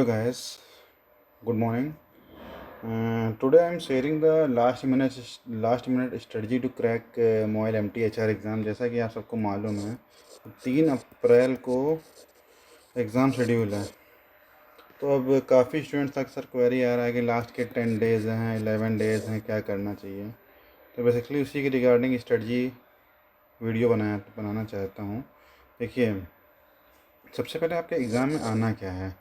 Hello guys, good morning. Today I am sharing the last minute strategy to crack mobile MTHR exam. जैसा कि आप सबको मालूम है 3 अप्रैल को एग्ज़ाम शेड्यूल है। तो अब काफ़ी स्टूडेंट्स अक्सर क्वेरी आ रहा है कि लास्ट के 10 डेज़ हैं, 11 डेज़ हैं, क्या करना चाहिए। तो बेसिकली उसी के रिगार्डिंग स्ट्रेटजी वीडियो बनाना चाहता हूँ। देखिए, सबसे पहले आपके एग्ज़ाम में आना क्या है।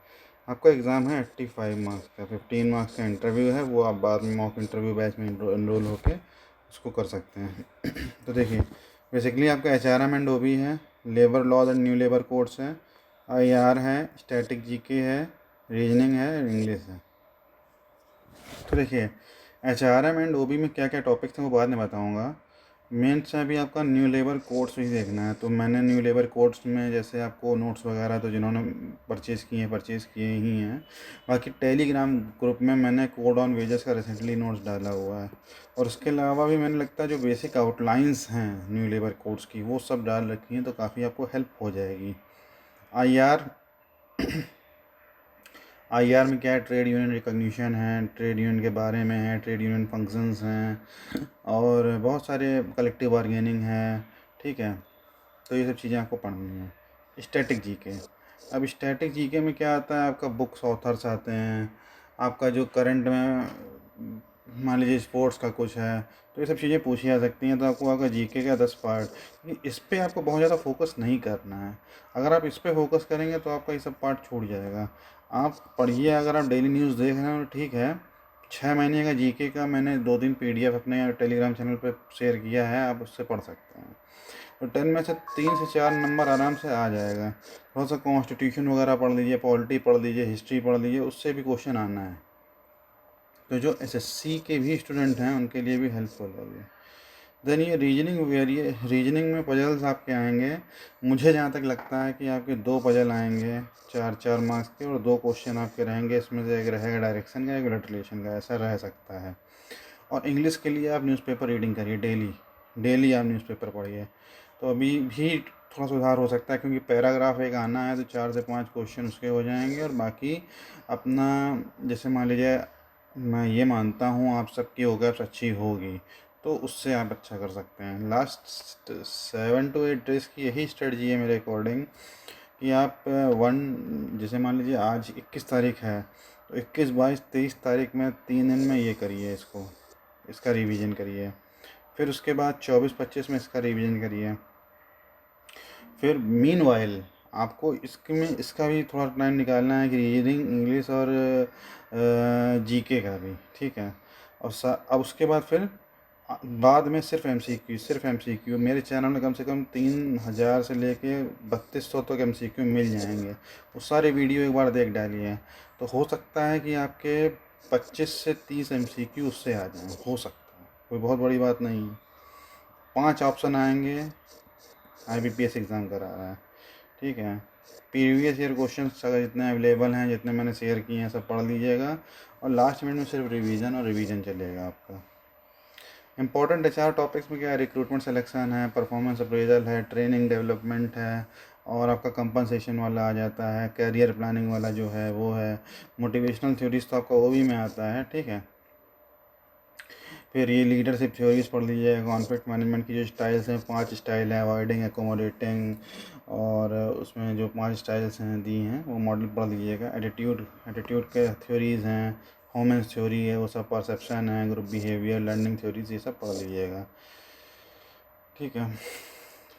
आपका एग्ज़ाम है 85 मार्क्स का, 15 मार्क्स का इंटरव्यू है। वो आप बाद में मॉक इंटरव्यू बैच में इनरोल होके उसको कर सकते हैं। तो देखिए, बेसिकली आपका HRM एंड OB है, labour laws and new labour codes है, IR है, स्टैटिक GK है, रीजनिंग है, इंग्लिश है। तो देखिए, HRM एंड OB में क्या क्या टॉपिक्स हैं वो बाद में बताऊँगा। मेंस में भी आपका न्यू लेबर कोड्स ही देखना है। तो मैंने न्यू लेबर कोड्स में जैसे आपको नोट्स वगैरह तो जिन्होंने परचेज़ किए ही हैं। बाकी टेलीग्राम ग्रुप में मैंने कोड ऑन वेजेस का रिसेंटली नोट्स डाला हुआ है। और उसके अलावा भी मैंने लगता है जो बेसिक आउटलाइंस हैं न्यू लेबर कोड्स की वो सब डाल रखी हैं, तो काफ़ी आपको हेल्प हो जाएगी। IR में क्या है, ट्रेड यूनियन रिकॉग्निशन है, ट्रेड यूनियन के बारे में है, ट्रेड यूनियन फंक्शंस हैं और बहुत सारे कलेक्टिव बार्गेनिंग है। ठीक है, तो ये सब चीज़ें आपको पढ़नी है। स्टैटिक जीके, अब स्टैटिक जीके में क्या आता है, आपका बुक्स ऑथर्स आते हैं, आपका जो करंट में मान लीजिए स्पोर्ट्स का कुछ है, तो ये सब चीज़ें पूछी जा सकती हैं। तो आपको आपका जीके का 10 पार्ट, इस पर आपको बहुत ज़्यादा फोकस नहीं करना है। अगर आप इस पर फोकस करेंगे तो आपका ये सब पार्ट छूट जाएगा। आप पढ़िए, अगर आप डेली न्यूज़ देख रहे हैं तो ठीक है। 6 महीने का जीके का मैंने 2 दिन PDF अपने टेलीग्राम चैनल पर शेयर किया है, आप उससे पढ़ सकते हैं। तो 10 में से 3 से 4 नंबर आराम से आ जाएगा। थोड़ा सा कॉन्स्टिट्यूशन वगैरह पढ़ लीजिए, पॉलिटी पढ़ लीजिए, हिस्ट्री पढ़ लीजिए, उससे भी क्वेश्चन आना है। तो जो SSC के भी स्टूडेंट हैं उनके लिए भी हेल्पफुल होगी। देन ये रीजनिंग में पजल्स आपके आएंगे। मुझे जहाँ तक लगता है कि आपके 2 पजल आएंगे 4-4 मार्क्स के, और 2 क्वेश्चन आपके रहेंगे। इसमें से एक रहेगा डायरेक्शन का, एक रिलेशन का, ऐसा रह सकता है। और इंग्लिश के लिए आप न्यूज़पेपर रीडिंग करिए, डेली आप न्यूज़पेपर पढ़िए। तो अभी भी थोड़ा सुधार हो सकता है, क्योंकि पैराग्राफ एक आना है तो 4 से 5 क्वेश्चन उसके हो जाएंगे। और बाकी अपना, जैसे मान लीजिए मैं ये मानता हूँ आप सबकी OGAPS अच्छी होगी, तो उससे आप अच्छा कर सकते हैं। लास्ट 7 to 8 डेज़ की यही स्ट्रेटजी है मेरे अकॉर्डिंग, कि आप जैसे मान लीजिए आज 21 तारीख है, तो 21, 22, 23 तारीख में 3 दिन में ये करिए, इसका रिवीजन करिए। फिर उसके बाद 24-25 में इसका रिवीजन करिए। फिर मीनवाइल आपको इसका भी थोड़ा टाइम निकालना है कि रीडिंग इंग्लिश और जीके का भी, ठीक है। और अब उसके बाद फिर बाद में सिर्फ MCQ मेरे चैनल में कम से कम 3000 से लेके 3200 तक MCQ मिल जाएंगे। वो सारे वीडियो एक बार देख डालिए, तो हो सकता है कि आपके 25 से 30 MCQ उससे आ जाएं, हो सकता है, कोई बहुत बड़ी बात नहीं है। 5 ऑप्शन आएंगे, IBPS एग्ज़ाम करा रहा है, ठीक है। प्रीवियस ईयर क्वेश्चन अगर जितने अवेलेबल हैं, जितने मैंने शेयर किए हैं, सब पढ़ लीजिएगा। और लास्ट मिनट में सिर्फ रिवीजन चलेगा आपका। इंपॉर्टेंट HR टॉपिक्स में क्या है, रिक्रूटमेंट सिलेक्शन है, परफॉर्मेंस अप्रेजल है, ट्रेनिंग डेवलपमेंट है, और आपका कंपनसेशन वाला आ जाता है, कैरियर प्लानिंग वाला जो है वो है, मोटिवेशनल थ्योरीज तो आपका OB में आता है, ठीक है। फिर ये लीडरशिप थ्योरीज पढ़ लीजिए। कॉन्फ्लिक्ट मैनेजमेंट की जो स्टाइल्स हैं, 5 स्टाइल है, अवॉइडिंग, एकोमोडेटिंग, और उसमें जो 5 स्टाइल्स हैं दी हैं वो मॉडल पढ़ लीजिएगा। एटीट्यूड के थ्योरीज़ हैं, ह्यूमन्स थ्योरी है, वो सब परसेप्शन है, ग्रुप बिहेवियर, लर्निंग थ्योरीज, ये सब पढ़ लीजिएगा, ठीक है।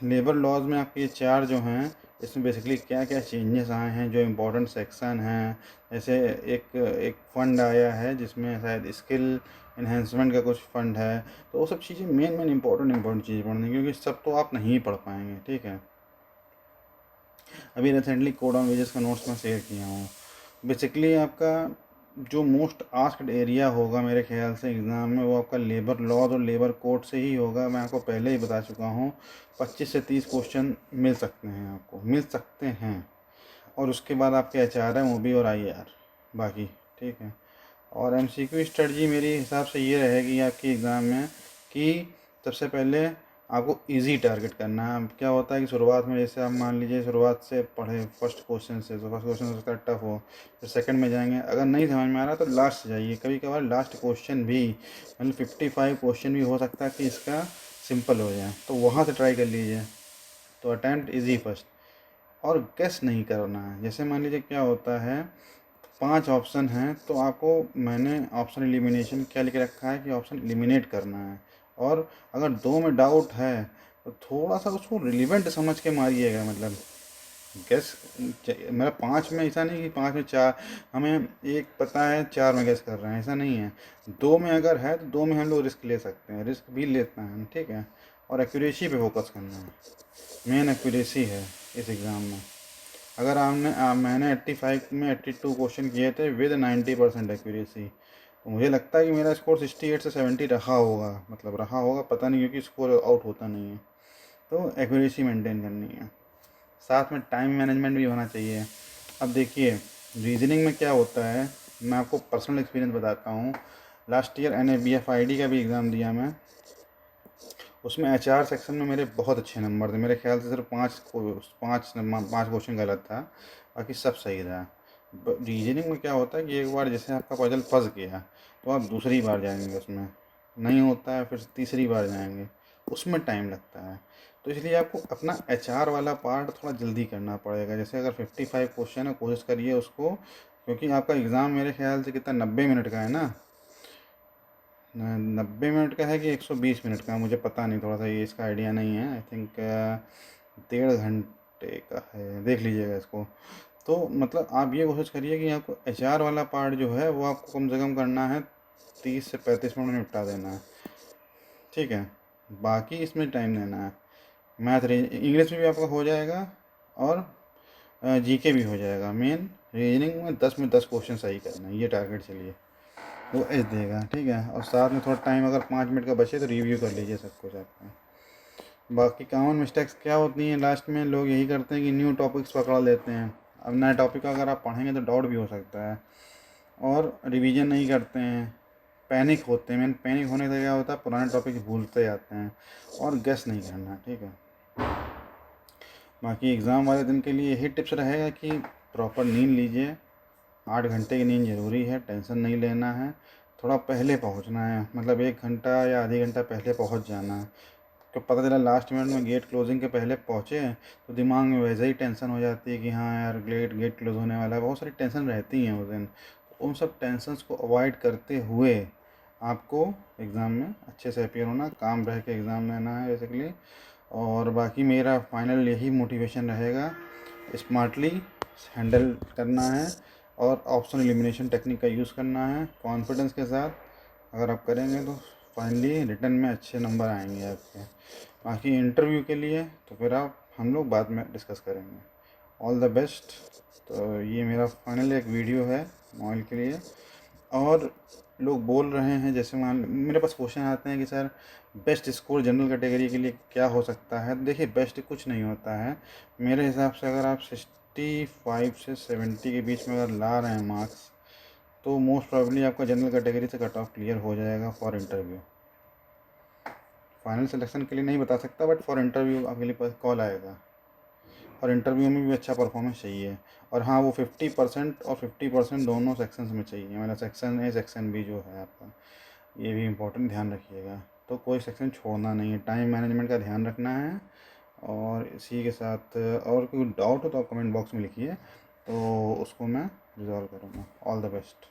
लेबर लॉज में आपके ये 4 जो हैं, इसमें बेसिकली क्या क्या चेंजेस आए हैं, जो इम्पोर्टेंट सेक्शन हैं। जैसे एक फ़ंड आया है जिसमें शायद स्किल इन्हेंसमेंट का कुछ फ़ंड है। तो वो सब चीज़ें मेन इम्पोर्टेंट चीज़ पढ़नी, क्योंकि सब तो आप नहीं पढ़ पाएंगे, ठीक है। अभी रिसेंटली कोड ऑन वेजेस का नोट्स मैं शेयर किया हूँ। बेसिकली आपका जो मोस्ट आस्क्ड एरिया होगा मेरे ख्याल से एग्ज़ाम में, वो आपका लेबर लॉज और लेबर कोड से ही होगा। मैं आपको पहले ही बता चुका हूँ, 25 से 30 क्वेश्चन मिल सकते हैं। और उसके बाद आपके HRM, OB और IR बाकी, ठीक है। और MCQ स्ट्रेटजी मेरी हिसाब से ये रहेगी आपकी एग्ज़ाम में, कि सबसे पहले आपको इजी टारगेट करना है। अब क्या होता है कि शुरुआत में जैसे आप मान लीजिए शुरुआत से पढ़े फर्स्ट क्वेश्चन से, तो फर्स्ट क्वेश्चन उसका टफ हो, फिर सेकंड में जाएंगे, अगर नहीं समझ में आ रहा तो लास्ट जाइए। कभी कभार लास्ट क्वेश्चन भी मतलब 55 क्वेश्चन भी हो सकता है कि इसका सिंपल हो जाए, तो वहाँ से ट्राई कर लीजिए। तो अटेम्प्ट इजी फर्स्ट, और गेस नहीं करना है। जैसे मान लीजिए क्या होता है, 5 ऑप्शन हैं, तो आपको मैंने ऑप्शन एलिमिनेशन क्या लिख रखा है कि ऑप्शन एलिमिनेट करना है। और अगर 2 में डाउट है तो थोड़ा सा उसको रिलेवेंट समझ के मारिएगा। मतलब गैस मेरा 5 में ऐसा नहीं कि 5 में 4 हमें एक पता है, 4 में गैस कर रहे हैं, ऐसा नहीं है। 2 में अगर है तो 2 में हम लोग रिस्क ले सकते हैं, रिस्क भी लेते हैं, ठीक है। और एक्यूरेसी पे फोकस करना है, मेन एक्यूरेसी है इस एग्ज़ाम में। अगर मैंने 85 में 82 क्वेश्चन किए थे विद 90% एक्यूरेसी, तो मुझे लगता है कि मेरा स्कोर 68 से 70 रहा होगा, मतलब रहा होगा, पता नहीं, क्योंकि स्कोर आउट होता नहीं है। तो एक्यूरेसी मेंटेन करनी है, साथ में टाइम मैनेजमेंट भी होना चाहिए। अब देखिए रीजनिंग में क्या होता है, मैं आपको पर्सनल एक्सपीरियंस बताता हूँ। लास्ट ईयर NABFID का भी एग्ज़ाम दिया मैं, उसमें HR सेक्शन में मेरे बहुत अच्छे नंबर थे। मेरे ख्याल से सिर्फ पाँच क्वेश्चन गलत था, बाकी सब सही था। रीजनिंग में क्या होता है कि एक बार जैसे आपका पजल फंस गया तो आप दूसरी बार जाएंगे, उसमें नहीं होता है, फिर तीसरी बार जाएंगे, उसमें टाइम लगता है। तो इसलिए आपको अपना HR वाला पार्ट थोड़ा जल्दी करना पड़ेगा। जैसे अगर 55 क्वेश्चन है, कोशिश करिए उसको, क्योंकि आपका एग्ज़ाम मेरे ख्याल से कितना 90 मिनट का है ना, 90 मिनट का है कि 120 मिनट का, मुझे पता नहीं, थोड़ा सा ये इसका आइडिया नहीं है। आई थिंक 1.5 घंटे का है, देख लीजिएगा इसको। तो मतलब आप ये कोशिश करिए कि आपको HR वाला पार्ट जो है वो आपको कम से कम करना है 30 से 35 मिनट में निपटा देना है, ठीक है। बाकी इसमें टाइम देना है। इंग्लिश में भी आपका हो जाएगा, और GK भी हो जाएगा। मेन रीजनिंग में 10 में 10 क्वेश्चन सही करना है, ये टारगेट चलिए, वो एज देगा, ठीक है। और साथ में थोड़ा टाइम अगर 5 मिनट का बचे तो रिव्यू कर लीजिए सब कुछ आपका। बाकी कॉमन मिस्टेक्स क्या होती हैं, लास्ट में लोग यही करते हैं कि न्यू टॉपिक्स पकड़ लेते हैं। अब नए टॉपिक अगर आप पढ़ेंगे तो डाउट भी हो सकता है, और रिवीजन नहीं करते हैं, पैनिक होते हैं। मैंने पैनिक होने से क्या होता है, पुराने टॉपिक भूलते जाते हैं, और गेस नहीं करना, ठीक है। बाकी एग्ज़ाम वाले दिन के लिए यही टिप्स रहेगा कि प्रॉपर नींद लीजिए, 8 घंटे की नींद ज़रूरी है, टेंशन नहीं लेना है। थोड़ा पहले पहुंचना है, मतलब 1 घंटा या आधी घंटा पहले पहुंच जाना है। तो पता चला लास्ट मिनट में गेट क्लोजिंग के पहले पहुँचे तो दिमाग में वैसे ही टेंशन हो जाती है कि हाँ यार गेट क्लोज होने वाला है, बहुत सारी टेंशन रहती हैं उस दिन। तो उन सब टेंशन्स को अवॉइड करते हुए आपको एग्ज़ाम में अच्छे से अपियर होना, काम रह के एग्ज़ाम लेना है बेसिकली। और बाकी मेरा फाइनल यही मोटिवेशन रहेगा, स्मार्टली हैंडल करना है, और ऑप्शन एलिमिनेशन टेक्निक का यूज़ करना है कॉन्फिडेंस के साथ। अगर आप करेंगे तो फाइनली रिटर्न में अच्छे नंबर आएंगे आपके। बाकी इंटरव्यू के लिए तो फिर हम लोग बाद में डिस्कस करेंगे। All the best. तो ये मेरा फाइनल एक वीडियो है मॉल के लिए। और लोग बोल रहे हैं, जैसे मान मेरे पास क्वेश्चन आते हैं कि sir best score general category के लिए क्या हो सकता है। देखिए बेस्ट कुछ नहीं होता है मेरे हिसाब से। अगर आप 65 से 70 के बीच में अगर ला रहे हैं मार्क्स, तो मोस्ट प्रॉब्ली आपका जनरल कैटेगरी से कट ऑफ क्लियर हो जाएगा फॉर इंटरव्यू। फाइनल सिलेक्शन के लिए नहीं बता सकता, बट फॉर इंटरव्यू आपके लिए कॉल आएगा, और इंटरव्यू में भी अच्छा परफॉर्मेंस चाहिए। और हाँ, वो 50% और 50% दोनों सेक्शंस में चाहिए, मतलब सेक्शन A सेक्शन B जो है आपका, ये भी इम्पोर्टेंट ध्यान रखिएगा। तो कोई सेक्शन छोड़ना नहीं है, टाइम मैनेजमेंट का ध्यान रखना है। और इसी के साथ और कोई डाउट हो तो आप कमेंट बॉक्स में लिखिए, तो उसको मैं रिजॉल्व करूँगा। All the best.